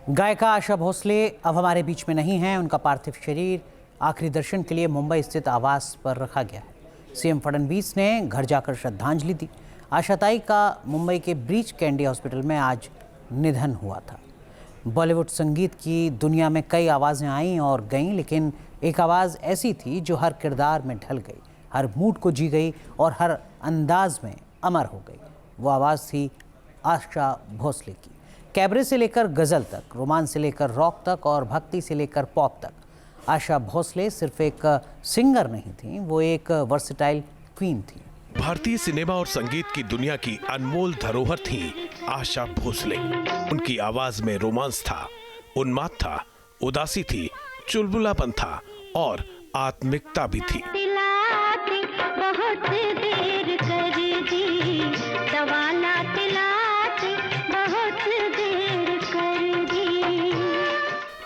गायिका आशा भोसले अब हमारे बीच में नहीं हैं। उनका पार्थिव शरीर आखिरी दर्शन के लिए मुंबई स्थित आवास पर रखा गया है। सीएम फडणवीस ने घर जाकर श्रद्धांजलि दी। आशा ताई का मुंबई के ब्रीच कैंडी हॉस्पिटल में आज निधन हुआ था। बॉलीवुड संगीत की दुनिया में कई आवाज़ें आईं और गईं, लेकिन एक आवाज़ ऐसी थी जो हर किरदार में ढल गई, हर मूड को जी गई और हर अंदाज में अमर हो गई। वो आवाज़ थी आशा भोसले की। कैबरे से लेकर गज़ल तक, रोमांस से लेकर रॉक तक और भक्ति से लेकर पॉप तक, आशा भोसले सिर्फ एक सिंगर नहीं थी, वो एक वर्सेटाइल क्वीन थी। भारतीय सिनेमा और संगीत की दुनिया की अनमोल धरोहर थी आशा भोसले। उनकी आवाज में रोमांस था, उन्माद था, उदासी थी, चुलबुलापन था और आत्मिकता भी थी।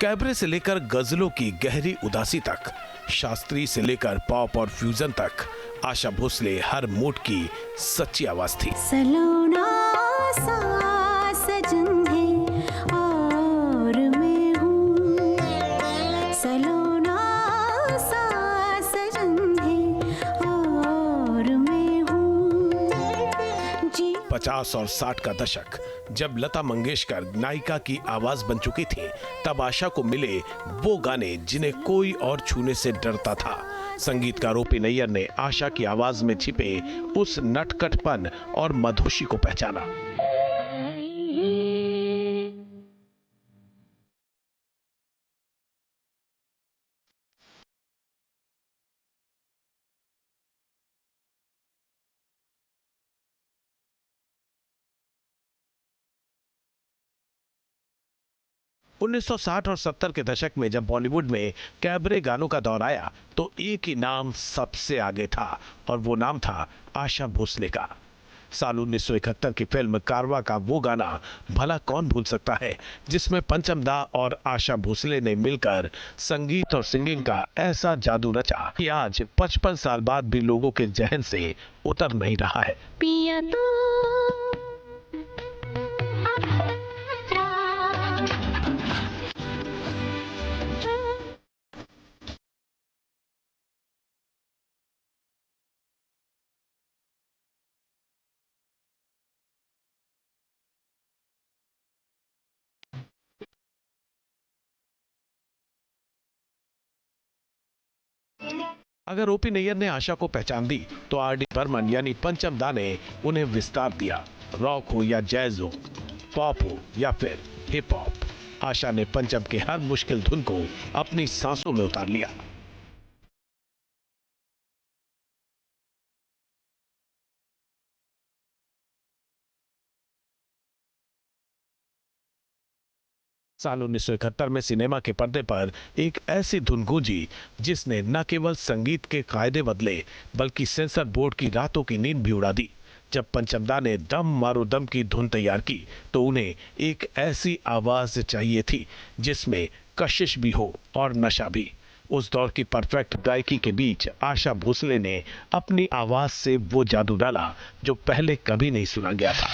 कैबरे से लेकर गजलों की गहरी उदासी तक, शास्त्रीय से लेकर पॉप और फ्यूजन तक, आशा भोसले हर मूड की सच्ची आवाज थी। सलोना सा सजन है और मैं हूँ, सलोना सा सजन है और मैं हूँ जी। 50 और 60 का दशक जब लता मंगेशकर नायिका की आवाज बन चुकी थी, तब आशा को मिले वो गाने जिन्हें कोई और छूने से डरता था। संगीतकार ओ.पी. नैयर ने आशा की आवाज में छिपे उस नटखटपन और मधुशी को पहचाना। 1960 और 70 के दशक में जब बॉलीवुड में कैबरे गानों का दौर आया, तो एक ही नाम सबसे आगे था और वो नाम था आशा भोसले का। साल 1971 की फिल्म कारवां का वो गाना भला कौन भूल सकता है, जिसमें पंचम दा और आशा भोसले ने मिलकर संगीत और सिंगिंग का ऐसा जादू रचा कि आज 55 साल बाद भी लोगों के जहन से उतर नहीं रहा है। पिया तो अगर ओ.पी. नैयर ने आशा को पहचान दी, तो आर.डी. बर्मन यानी पंचम दा ने उन्हें विस्तार दिया। रॉक हो या जैज हो, पॉप हो या फिर हिप हॉप, आशा ने पंचम के हर मुश्किल धुन को अपनी सांसों में उतार लिया। साल 1971 में सिनेमा के पर्दे पर एक ऐसी धुन गूंजी जिसने न केवल संगीत के कायदे बदले, बल्कि सेंसर बोर्ड की रातों की नींद भी उड़ा दी। जब पंचम दा ने दम मारो दम की धुन तैयार की, तो उन्हें एक ऐसी आवाज चाहिए थी जिसमें कशिश भी हो और नशा भी। उस दौर की परफेक्ट गायकी के बीच आशा भोसले ने अपनी आवाज से वो जादू डाला जो पहले कभी नहीं सुना गया था।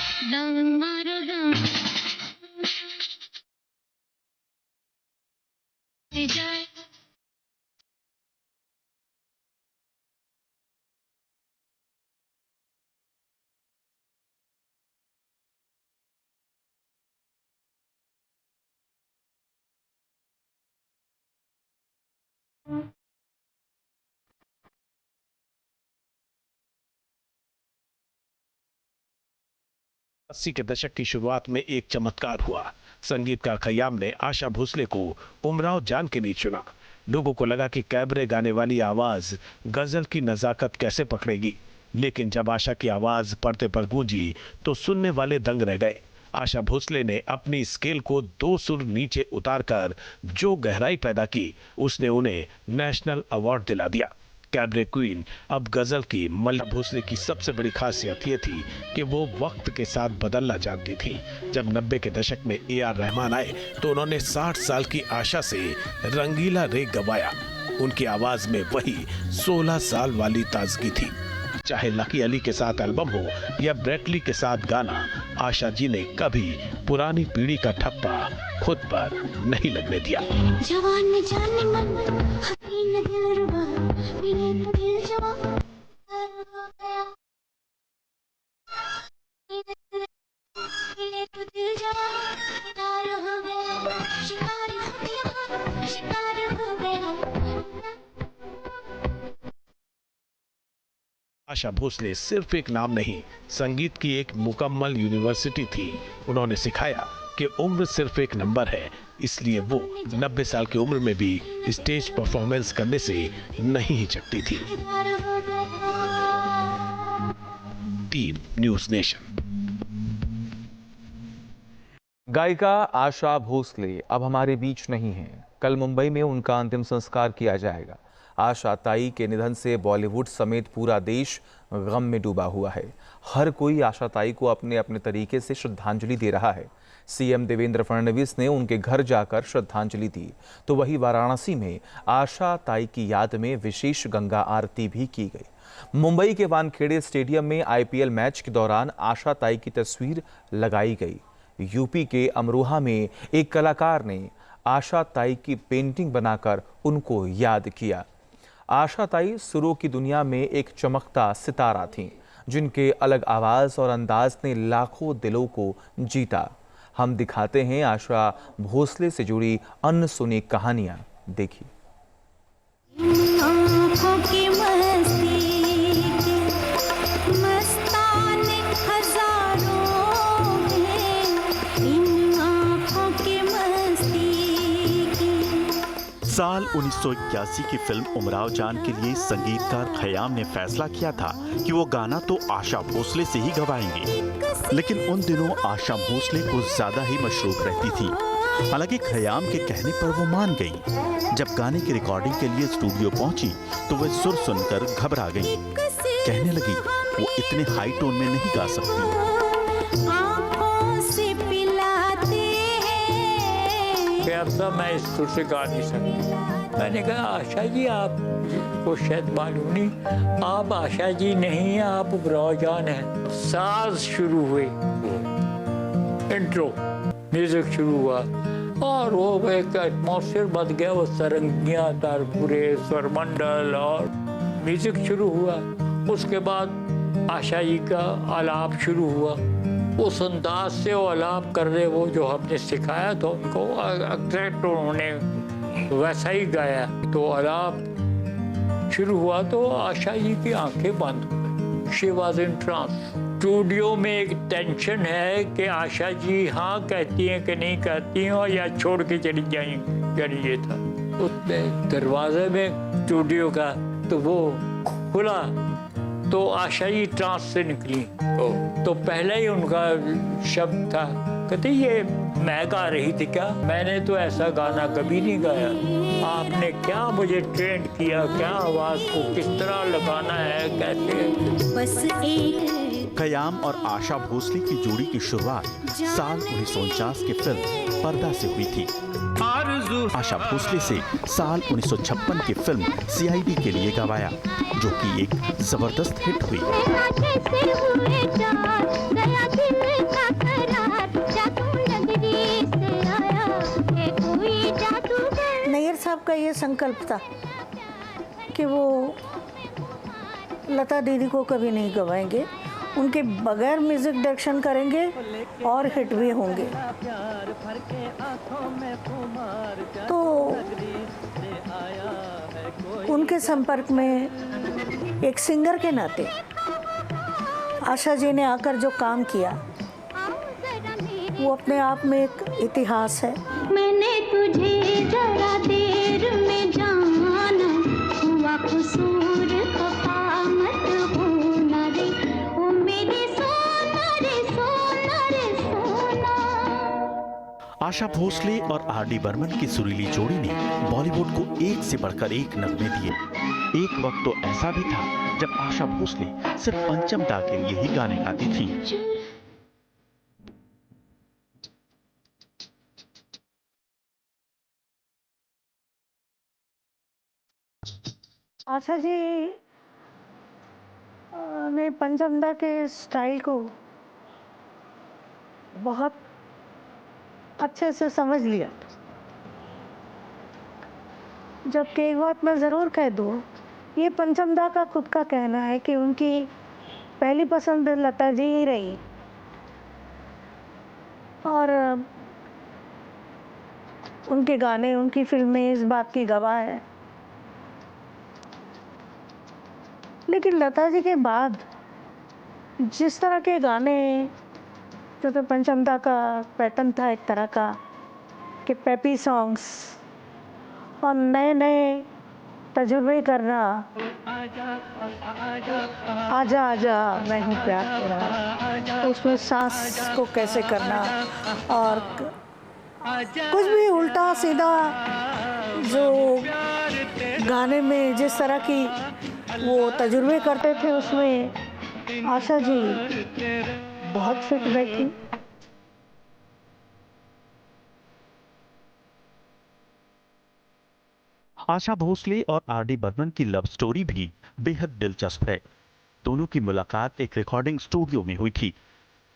अस्सी के दशक की शुरुआत में एक चमत्कार हुआ। संगीतकार खयाम ने आशा भोसले को उमराव जान के बीच चुना। लोगों को लगा कि कैबरे गाने वाली आवाज गजल की नजाकत कैसे पकड़ेगी, लेकिन जब आशा की आवाज पर्दे पर गूंजी, तो सुनने वाले दंग रह गए। आशा भोसले ने अपनी स्केल को 2 सुर नीचे उतारकर जो गहराई पैदा की, उसने उन्हें नेशनल अवार्ड दिला दिया। कैबरे क्वीन अब गजल की मल्ला भोसले की सबसे बड़ी खासियत ये थी कि वो वक्त के साथ बदलना जानती थी। जब 90 के दशक में ए.आर. रहमान आए, तो उन्होंने 60 साल की आशा से रंगीला रे गवाया। उनकी आवाज में वही 16 साल वाली ताजगी थी। चाहे लकी अली के साथ एल्बम हो या ब्रेटली के साथ गाना, आशा जी ने कभी पुरानी पीढ़ी का ठप्पा खुद पर नहीं लगने दिया। जवान जान मन हसीन दिलरुबा मेरे तो दिल जवान हो गया मेरे तो दिल जवान शिकार हो गया शिकार हो गया शिकार हो गया। आशा भोसले सिर्फ एक नाम नहीं, संगीत की एक मुकम्मल यूनिवर्सिटी थी। उन्होंने सिखाया कि उम्र सिर्फ एक नंबर है, इसलिए वो 90 साल की उम्र में भी स्टेज परफॉर्मेंस करने से नहीं हिचकती थी। Team news nation. गायिका आशा भोसले अब हमारे बीच नहीं हैं। कल मुंबई में उनका अंतिम संस्कार किया जाएगा। आशा ताई के निधन से बॉलीवुड समेत पूरा देश गम में डूबा हुआ है। हर कोई आशा ताई को अपने अपने तरीके से श्रद्धांजलि दे रहा है। सीएम देवेंद्र फडणवीस ने उनके घर जाकर श्रद्धांजलि दी, तो वहीं वाराणसी में आशा ताई की याद में विशेष गंगा आरती भी की गई। मुंबई के वानखेड़े स्टेडियम में आईपीएल मैच के दौरान आशा ताई की तस्वीर लगाई गई। यूपी के अमरोहा में एक कलाकार ने आशा ताई की पेंटिंग बनाकर उनको याद किया। आशा ताई सुरों की दुनिया में एक चमकता सितारा थीं, जिनके अलग आवाज और अंदाज ने लाखों दिलों को जीता। हम दिखाते हैं आशा भोसले से जुड़ी अनसुनी कहानियां। देखिए। आँखों की मस्ती के मस्ताने हजारों हैं, इन आँखों की मस्ती की। साल 1981 की फिल्म उमराव जान के लिए संगीतकार खयाम ने फैसला किया था कि वो गाना तो आशा भोसले से ही गवाएंगे, लेकिन उन दिनों आशा भोसले कुछ ज्यादा ही मशरूफ रहती थी। हालांकि खयाम के कहने पर वो मान गई। जब गाने की रिकॉर्डिंग के लिए स्टूडियो पहुंची तो वह सुर सुनकर घबरा गई। कहने लगी वो इतने हाई टोन में नहीं गा सकती। आँखों से पिलाते हैं। कि अब तो मैं इस सुर से गा नहीं सकती। मैंने कहा आशा जी आपको शायद मालूम नहीं, आप आशा जी नहीं हैं, आप उमराव जान हैं। साज शुरू हुए, इंट्रो म्यूजिक शुरू हुआ और वो एक एटमॉस्फेयर बन गया। वो सरंगियां तारपुरे स्वरमंडल और म्यूजिक शुरू हुआ। उसके बाद आशा जी का आलाप शुरू हुआ। उस अंदाज से वो आलाप कर रहे, वो जो हमने सिखाया था उनको एग्जैक्ट उन्होंने वैसा ही गाया। तो आलाप शुरू हुआ तो आशा जी की आंखें बंद हो गई। She was in trance. Studio में एक टेंशन है कि आशा जी हाँ कहती हैं कि नहीं कहती हैं और या छोड़ के चली जाएंगी। ये था उसमें दरवाजे में स्टूडियो का, तो वो खुला तो आशा जी ट्रांस से निकली। तो पहले ही उनका शब्द था, कहते ये मैं गा रही थी क्या? मैंने तो ऐसा गाना कभी नहीं गाया। आपने क्या मुझे ट्रेंड किया, क्या आवाज को किस तरह लगाना है, कैसे? बस एक खयाम और आशा भोसले की जोड़ी की शुरुआत साल 1949 की फिल्म पर्दा से हुई थी। आशा भोसले से साल 1956 की फिल्म सीआईडी के लिए गवाया, जो कि एक जबरदस्त हिट हुई। नैयर साहब का ये संकल्प था कि वो लता दीदी को कभी नहीं गवाएंगे, उनके बगैर म्यूजिक डायरेक्शन करेंगे और हिट भी होंगे। तो उनके संपर्क में एक सिंगर के नाते आशा जी ने आकर जो काम किया वो अपने आप में एक इतिहास है। मैंने तुझे जरा देर में जाना, हुआ कसूर खफा मत होना रे, ओ मेरे सोना रे सोना रे सोना। आशा भोसले और आर.डी. बर्मन की सुरीली जोड़ी ने बॉलीवुड को एक से बढ़कर एक नगमे दिए। एक वक्त तो ऐसा भी था जब आशा भोसले सिर्फ पंचम दा के लिए ही गाने गाती थी। आशा जी ने पंचमदा के स्टाइल को बहुत अच्छे से समझ लिया। जबकि एक बात मैं ज़रूर कह दूँ, ये पंचम दा का खुद का कहना है कि उनकी पहली पसंद लता जी ही रही और उनके गाने, उनकी फिल्में इस बात की गवाह है। लेकिन लता जी के बाद जिस तरह के गाने, जो तो पंचम दा का पैटर्न था एक तरह का कि पेपी सॉन्ग्स और नए नए तजुर्बे करना, आजा आजा मैं हूँ प्यार तेरा, उसमें सांस को कैसे करना और कुछ भी उल्टा सीधा जो गाने में जिस तरह की वो तजुर्बे करते थे, उसमें आशा जी बहुत फिट बैठी। आशा भोसले और आर.डी. बर्मन की लव स्टोरी भी बेहद दिलचस्प है। दोनों की मुलाकात एक रिकॉर्डिंग स्टूडियो में हुई थी।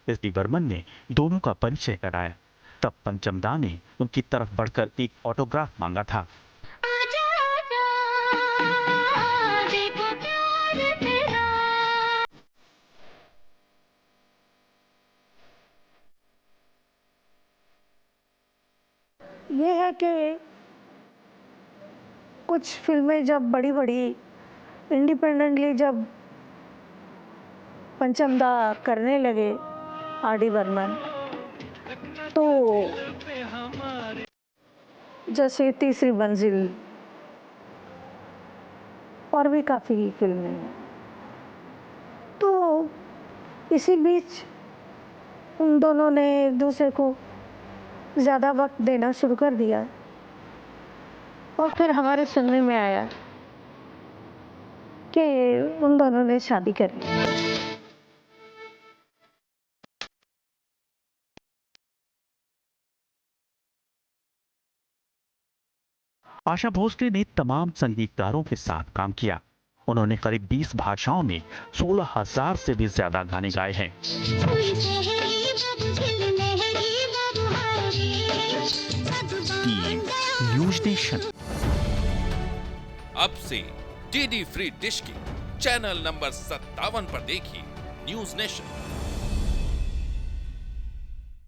एस.डी. बर्मन ने दोनों का परिचय कराया। तब पंचम दा ने उनकी तरफ बढ़कर एक ऑटोग्राफ मांगा था। आजा आजा देखो प्यार तेरा। ये है कि कुछ फिल्में जब बड़ी बड़ी इंडिपेंडेंटली जब पंचम दा करने लगे, आर.डी. बर्मन, तो जैसे तीसरी मंजिल और भी काफ़ी फिल्में हैं, तो इसी बीच उन दोनों ने एक दूसरे को ज़्यादा वक्त देना शुरू कर दिया और फिर हमारे सुनने में आया कि उन दोनों ने शादी कर ली। आशा भोसले ने तमाम संगीतकारों के साथ काम किया। उन्होंने करीब 20 भाषाओं में 16,000 से भी ज्यादा गाने गाए हैं। Team news nation. अब से डीडी फ्री डिश के चैनल नंबर 57 पर देखिए न्यूज नेशन।